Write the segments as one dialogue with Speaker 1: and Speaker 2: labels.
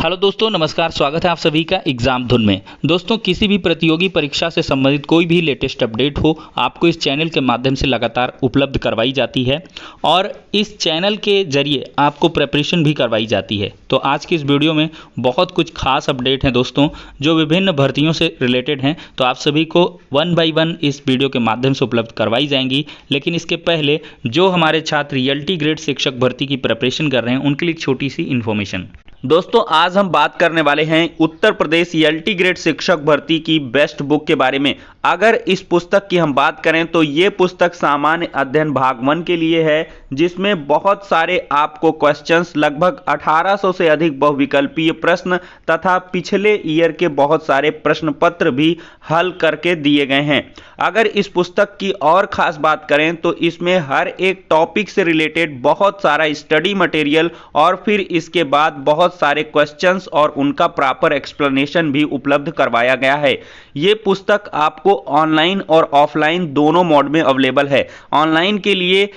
Speaker 1: Hello दोस्तों, नमस्कार। स्वागत है आप सभी का एग्जाम धुन में। दोस्तों, किसी भी प्रतियोगी परीक्षा से संबंधित कोई भी लेटेस्ट अपडेट हो आपको इस चैनल के माध्यम से लगातार उपलब्ध करवाई जाती है और इस चैनल के जरिए आपको प्रिपरेशन भी करवाई जाती है। तो आज की इस वीडियो में बहुत कुछ खास अपडेट हैं दोस्तों, जो विभिन्न भर्तियों से रिलेटेड हैं। तो आप सभी को वन बाई वन इस वीडियो के माध्यम से उपलब्ध करवाई जाएंगी। लेकिन इसके पहले जो हमारे छात्र ELT ग्रेड शिक्षक भर्ती की प्रिपरेशन कर रहे हैं उनके लिए एक छोटी सी इन्फॉर्मेशन। दोस्तों, आज हम बात करने वाले हैं उत्तर प्रदेश ELT ग्रेड शिक्षक भर्ती की बेस्ट बुक के बारे में। अगर इस पुस्तक की हम बात करें तो ये पुस्तक सामान्य अध्ययन भाग 1 के लिए है, जिसमें बहुत सारे आपको क्वेश्चंस, लगभग 1800 से अधिक बहुविकल्पीय प्रश्न तथा पिछले ईयर के बहुत सारे प्रश्न पत्र भी हल करके दिए गए हैं। अगर इस पुस्तक की और खास बात करें तो इसमें हर एक टॉपिक से रिलेटेड बहुत सारा स्टडी मटेरियल और फिर इसके बाद बहुत सारे क्वेश्चंस और उनका प्रॉपर एक्सप्लेनेशन भी उपलब्ध करवाया गया है। ये पुस्तक आपको ऑनलाइन और ऑफलाइन दोनों मोड में अवेलेबल है। ऑनलाइन के लिए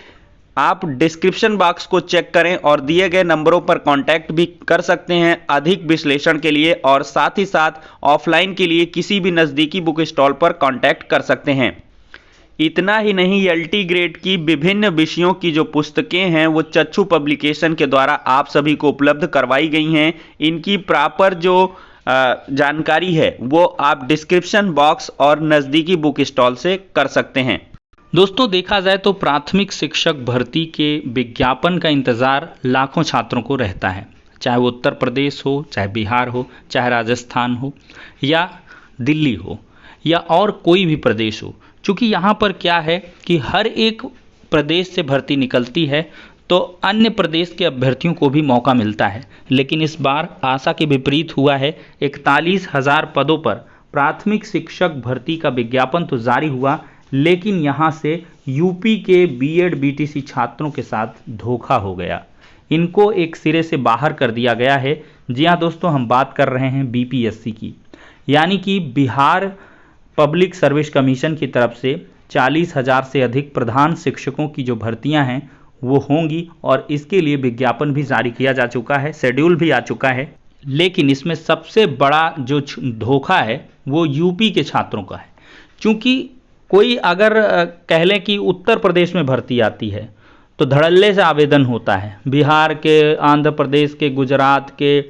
Speaker 1: आप डिस्क्रिप्शन बॉक्स को चेक करें और दिए गए नंबरों पर कांटेक्ट भी कर सकते हैं अधिक विश्लेषण के लिए, और साथ ही साथ ऑफलाइन के लिए किसी भी नज़दीकी बुक स्टॉल पर कांटेक्ट कर सकते हैं। इतना ही नहीं, ELT ग्रेड की विभिन्न विषयों की जो पुस्तकें हैं वो चक्षु पब्लिकेशन के द्वारा आप सभी को उपलब्ध करवाई गई हैं। इनकी प्रॉपर जो जानकारी है वो आप डिस्क्रिप्शन बॉक्स और नज़दीकी बुक स्टॉल से कर सकते हैं। दोस्तों, देखा जाए तो प्राथमिक शिक्षक भर्ती के विज्ञापन का इंतज़ार लाखों छात्रों को रहता है, चाहे वो उत्तर प्रदेश हो, चाहे बिहार हो, चाहे राजस्थान हो या दिल्ली हो या और कोई भी प्रदेश हो। चूँकि यहाँ पर क्या है कि हर एक प्रदेश से भर्ती निकलती है तो अन्य प्रदेश के अभ्यर्थियों को भी मौका मिलता है। लेकिन इस बार आशा के विपरीत हुआ है। 41,000 पदों पर प्राथमिक शिक्षक भर्ती का विज्ञापन तो जारी हुआ, लेकिन यहाँ से यूपी के BEd BTC छात्रों के साथ धोखा हो गया। इनको एक सिरे से बाहर कर दिया गया है। जी हाँ दोस्तों, हम बात कर रहे हैं BPSC की, यानी कि बिहार पब्लिक सर्विस कमीशन की तरफ से 40,000 से अधिक प्रधान शिक्षकों की जो भर्तियां हैं वो होंगी और इसके लिए विज्ञापन भी जारी किया जा चुका है, शेड्यूल भी आ चुका है। लेकिन इसमें सबसे बड़ा जो धोखा है वो यूपी के छात्रों का है। क्योंकि कोई अगर कह लें कि उत्तर प्रदेश में भर्ती आती है तो धड़ल्ले से आवेदन होता है। बिहार के, आंध्र प्रदेश के, गुजरात के,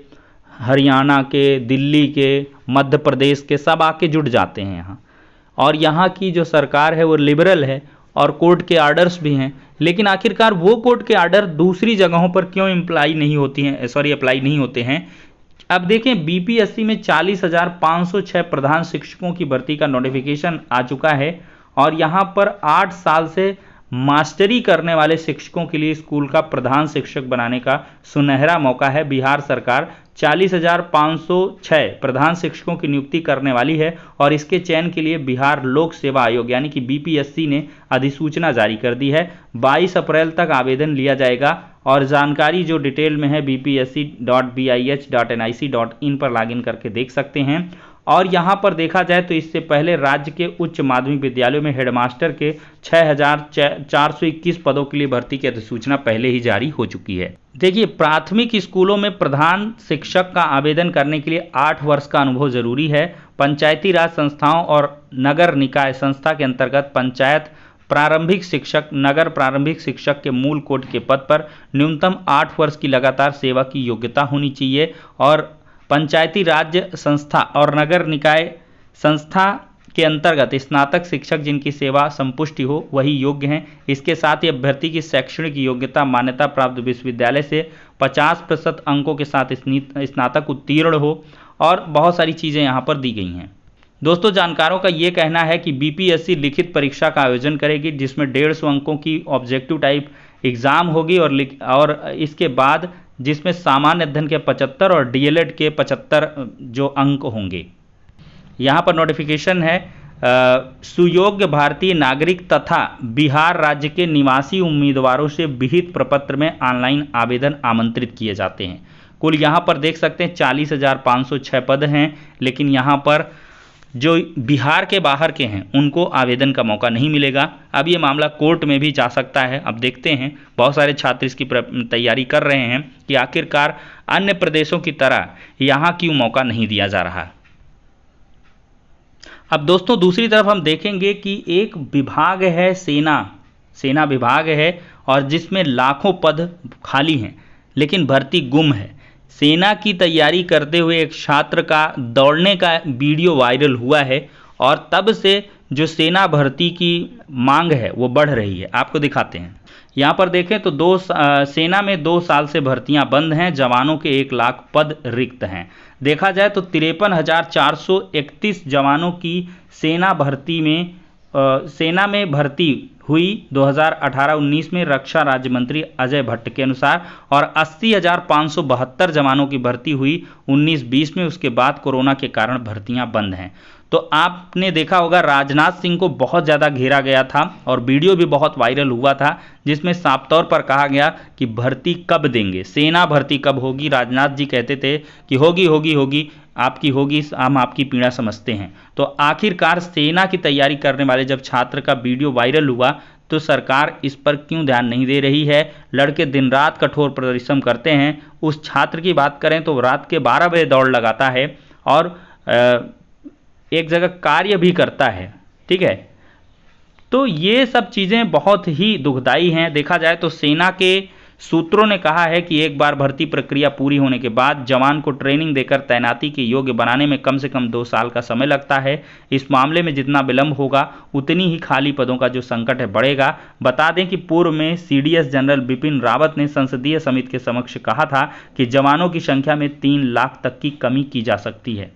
Speaker 1: हरियाणा के, दिल्ली के, मध्य प्रदेश के सब आके जुट जाते हैं यहाँ। और यहाँ की जो सरकार है वो लिबरल है और कोर्ट के आर्डर्स भी हैं। लेकिन आखिरकार वो कोर्ट के आर्डर दूसरी जगहों पर क्यों अप्लाई नहीं होते हैं। अब देखें, BPSC में 40,506 प्रधान शिक्षकों की भर्ती का नोटिफिकेशन आ चुका है और यहाँ पर 8 साल से मास्टरी करने वाले शिक्षकों के लिए स्कूल का प्रधान शिक्षक बनाने का सुनहरा मौका है। बिहार सरकार 40,506 प्रधान शिक्षकों की नियुक्ति करने वाली है और इसके चयन के लिए बिहार लोक सेवा आयोग यानी कि BPSC ने अधिसूचना जारी कर दी है। 22 अप्रैल तक आवेदन लिया जाएगा और जानकारी जो डिटेल में है bpsc.bih.nic.in पर लॉगिन करके देख सकते हैं। और यहाँ पर देखा जाए तो इससे पहले राज्य के उच्च माध्यमिक विद्यालयों में हेडमास्टर के 6,421 पदों के लिए भर्ती की अधिसूचना पहले ही जारी हो चुकी है। देखिए, प्राथमिक स्कूलों में प्रधान शिक्षक का आवेदन करने के लिए 8 वर्ष का अनुभव जरूरी है। पंचायती राज संस्थाओं और नगर निकाय संस्था के अंतर्गत पंचायत प्रारंभिक शिक्षक, नगर प्रारंभिक शिक्षक के मूल कोड के पद पर न्यूनतम 8 वर्ष की लगातार सेवा की योग्यता होनी चाहिए और पंचायती राज्य संस्था और नगर निकाय संस्था के अंतर्गत स्नातक शिक्षक जिनकी सेवा संपुष्टि हो वही योग्य हैं। इसके साथ ही अभ्यर्थी की शैक्षणिक योग्यता मान्यता प्राप्त विश्वविद्यालय से 50% अंकों के साथ स्नातक उत्तीर्ण हो और बहुत सारी चीज़ें यहाँ पर दी गई हैं। दोस्तों, जानकारों का ये कहना है कि BPSC लिखित परीक्षा का आयोजन करेगी जिसमें 150 अंकों की ऑब्जेक्टिव टाइप एग्ज़ाम होगी और इसके बाद जिसमें सामान्य अध्ययन के 75 और DLED के 75 जो अंक होंगे। यहाँ पर नोटिफिकेशन है सुयोग्य भारतीय नागरिक तथा बिहार राज्य के निवासी उम्मीदवारों से विहित प्रपत्र में ऑनलाइन आवेदन आमंत्रित किए जाते हैं। कुल यहाँ पर देख सकते हैं 40,506 पद हैं, लेकिन यहाँ पर जो बिहार के बाहर के हैं उनको आवेदन का मौका नहीं मिलेगा। अब ये मामला कोर्ट में भी जा सकता है। अब देखते हैं, बहुत सारे छात्र इसकी तैयारी कर रहे हैं कि आखिरकार अन्य प्रदेशों की तरह यहाँ क्यों मौका नहीं दिया जा रहा। अब दोस्तों दूसरी तरफ हम देखेंगे कि एक विभाग है सेना विभाग है, और जिसमें लाखों पद खाली हैं लेकिन भर्ती गुम है। सेना की तैयारी करते हुए एक छात्र का दौड़ने का वीडियो वायरल हुआ है और तब से जो सेना भर्ती की मांग है वो बढ़ रही है। आपको दिखाते हैं, यहाँ पर देखें तो सेना में 2 साल से भर्तियां बंद हैं, जवानों के 1 लाख पद रिक्त हैं। देखा जाए तो 53,431 जवानों की सेना में भर्ती हुई 2018-19 में रक्षा राज्य मंत्री अजय भट्ट के अनुसार, और 80,572 जवानों की भर्ती हुई 19-20 में। उसके बाद कोरोना के कारण भर्तियां बंद हैं। तो आपने देखा होगा राजनाथ सिंह को बहुत ज़्यादा घेरा गया था और वीडियो भी बहुत वायरल हुआ था, जिसमें साफ तौर पर कहा गया कि भर्ती कब देंगे, सेना भर्ती कब होगी। राजनाथ जी कहते थे कि होगी, आपकी होगी, हम आपकी पीड़ा समझते हैं। तो आखिरकार सेना की तैयारी करने वाले जब छात्र का वीडियो वायरल हुआ तो सरकार इस पर क्यों ध्यान नहीं दे रही है। लड़के दिन रात कठोर परिश्रम करते हैं। उस छात्र की बात करें तो रात के 12 बजे दौड़ लगाता है और एक जगह कार्य भी करता है, ठीक है। तो ये सब चीज़ें बहुत ही दुखदाई हैं। देखा जाए तो सेना के सूत्रों ने कहा है कि एक बार भर्ती प्रक्रिया पूरी होने के बाद जवान को ट्रेनिंग देकर तैनाती के योग्य बनाने में कम से कम 2 साल का समय लगता है। इस मामले में जितना विलंब होगा उतनी ही खाली पदों का जो संकट है बढ़ेगा। बता दें कि पूर्व में CDS जनरल बिपिन रावत ने संसदीय समिति के समक्ष कहा था कि जवानों की संख्या में 3 लाख तक की कमी की जा सकती है।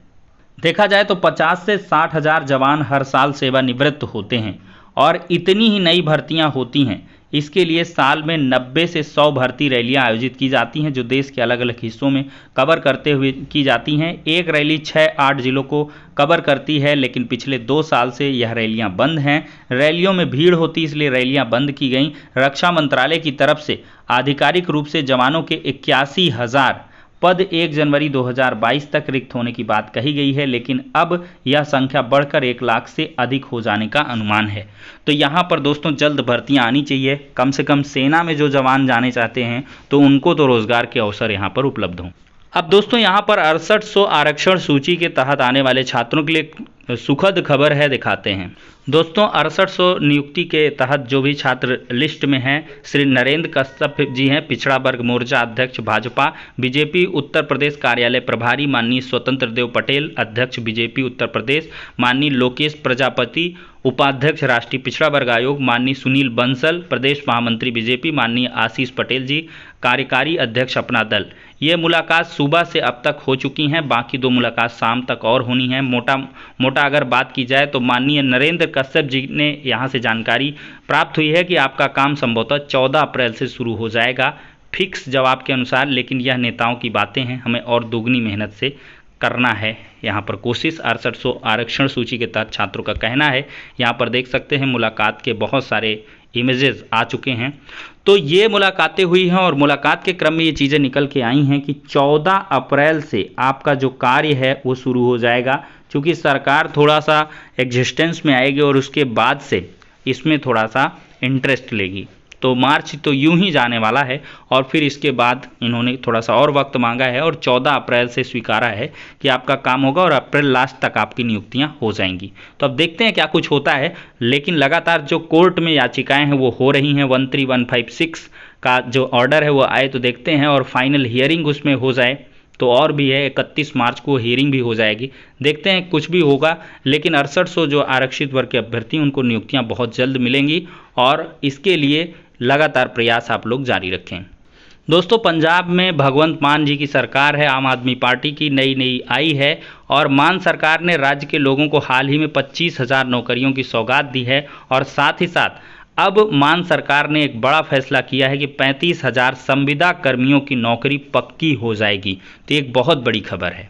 Speaker 1: देखा जाए तो 50 से 60 हज़ार जवान हर साल सेवानिवृत्त होते हैं और इतनी ही नई भर्तियां होती हैं। इसके लिए साल में 90 से 100 भर्ती रैलियां आयोजित की जाती हैं जो देश के अलग अलग हिस्सों में कवर करते हुए की जाती हैं। एक रैली 6-8 जिलों को कवर करती है, लेकिन पिछले 2 साल से यह रैलियां बंद हैं। रैलियों में भीड़ होती इसलिए रैलियां बंद की गईं। रक्षा मंत्रालय की तरफ से आधिकारिक रूप से जवानों के 81,000 पद 1 जनवरी 2022 तक रिक्त होने की बात कही गई है, लेकिन अब यह संख्या बढ़कर 1 लाख से अधिक हो जाने का अनुमान है। तो यहाँ पर दोस्तों जल्द भर्तियाँ आनी चाहिए। कम से कम सेना में जो जवान जाने चाहते हैं तो उनको तो रोजगार के अवसर यहाँ पर उपलब्ध हों। अब दोस्तों यहाँ पर 6800 आरक्षण सूची के तहत आने वाले छात्रों के लिए सुखद खबर है, दिखाते हैं। दोस्तों 6800 नियुक्ति के तहत जो भी छात्र लिस्ट में हैं, श्री नरेंद्र कश्यप जी हैं, पिछड़ा वर्ग मोर्चा अध्यक्ष भाजपा, बीजेपी उत्तर प्रदेश कार्यालय प्रभारी माननीय स्वतंत्र देव पटेल, अध्यक्ष बीजेपी उत्तर प्रदेश माननीय लोकेश प्रजापति, उपाध्यक्ष राष्ट्रीय पिछड़ा वर्ग आयोग माननीय सुनील बंसल, प्रदेश महामंत्री बीजेपी माननीय आशीष पटेल जी, कार्यकारी अध्यक्ष अपना दल। ये मुलाकात सुबह से अब तक हो चुकी हैं, बाकी 2 मुलाकात शाम तक और होनी है। मोटा अगर बात की जाए तो माननीय नरेंद्र कश्यप जी ने यहाँ से जानकारी प्राप्त हुई है कि आपका काम संभवतः 14 अप्रैल से शुरू हो जाएगा, फिक्स जवाब के अनुसार। लेकिन यह नेताओं की बातें हैं, हमें और दोगुनी मेहनत से करना है यहाँ पर कोशिश। 6800 आरक्षण सूची के तहत छात्रों का कहना है। यहाँ पर देख सकते हैं मुलाकात के बहुत सारे इमेजेस आ चुके हैं। तो ये मुलाकातें हुई हैं और मुलाकात के क्रम में ये चीज़ें निकल के आई हैं कि 14 अप्रैल से आपका जो कार्य है वो शुरू हो जाएगा, क्योंकि सरकार थोड़ा सा एग्जिस्टेंस में आएगी और उसके बाद से इसमें थोड़ा सा इंटरेस्ट लेगी। तो मार्च तो यूं ही जाने वाला है और फिर इसके बाद इन्होंने थोड़ा सा और वक्त मांगा है और 14 अप्रैल से स्वीकारा है कि आपका काम होगा और अप्रैल लास्ट तक आपकी नियुक्तियां हो जाएंगी। तो अब देखते हैं क्या कुछ होता है। लेकिन लगातार जो कोर्ट में याचिकाएं हैं वो हो रही हैं। 13156 का जो ऑर्डर है वो आए तो देखते हैं, और फाइनल हियरिंग उसमें हो जाए तो और भी है। 31 मार्च को हियरिंग भी हो जाएगी, देखते हैं कुछ भी होगा। लेकिन 6800 जो आरक्षित वर्ग के अभ्यर्थी उनको नियुक्तियां बहुत जल्द मिलेंगी और इसके लिए लगातार प्रयास आप लोग जारी रखें। दोस्तों पंजाब में भगवंत मान जी की सरकार है, आम आदमी पार्टी की नई आई है, और मान सरकार ने राज्य के लोगों को हाल ही में 25,000 नौकरियों की सौगात दी है। और साथ ही साथ अब मान सरकार ने एक बड़ा फैसला किया है कि 35,000 संविदा कर्मियों की नौकरी पक्की हो जाएगी। तो एक बहुत बड़ी खबर है।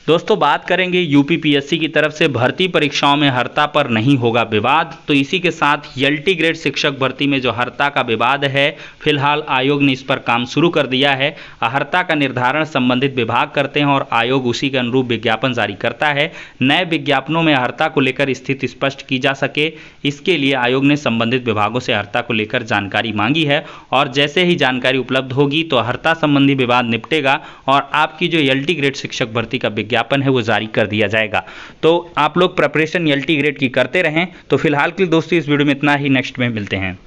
Speaker 1: दोस्तों बात करेंगे यूपीपीएससी की तरफ से भर्ती परीक्षाओं में हर्ता पर नहीं होगा विवाद। तो इसी के साथ एलटी ग्रेड शिक्षक भर्ती में जो हर्ता का विवाद है, फिलहाल आयोग ने इस पर काम शुरू कर दिया है। हर्ता का निर्धारण संबंधित विभाग करते हैं और आयोग उसी के अनुरूप विज्ञापन जारी करता है। नए विज्ञापनों में हर्ता को लेकर स्थिति स्पष्ट की जा सके, इसके लिए आयोग ने संबंधित विभागों से हर्ता को लेकर जानकारी मांगी है और जैसे ही जानकारी उपलब्ध होगी तो हर्ता संबंधी विवाद निपटेगा और आपकी जो एलटी ग्रेड शिक्षक भर्ती का विज्ञापन है वो जारी कर दिया जाएगा। तो आप लोग प्रिपरेशन एलटी ग्रेड की करते रहें। तो फिलहाल के लिए दोस्तों इस वीडियो में इतना ही, नेक्स्ट में मिलते हैं।